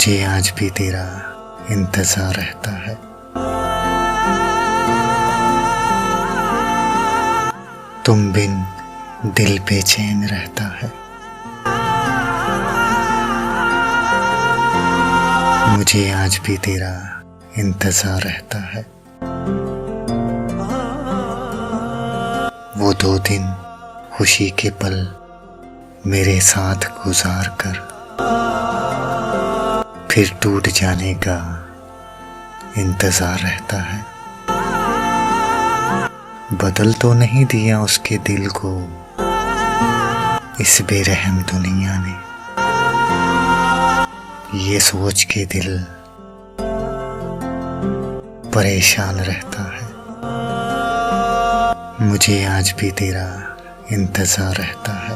मुझे आज भी तेरा इंतजार रहता है। तुम बिन दिल बेचैन रहता है। मुझे आज भी तेरा इंतजार रहता है। वो 2 दिन खुशी के पल मेरे साथ गुजार कर फिर टूट जाने का इंतजार रहता है। बदल तो नहीं दिया उसके दिल को इस बेरहम दुनिया ने, ये सोच के दिल परेशान रहता है। मुझे आज भी तेरा इंतजार रहता है।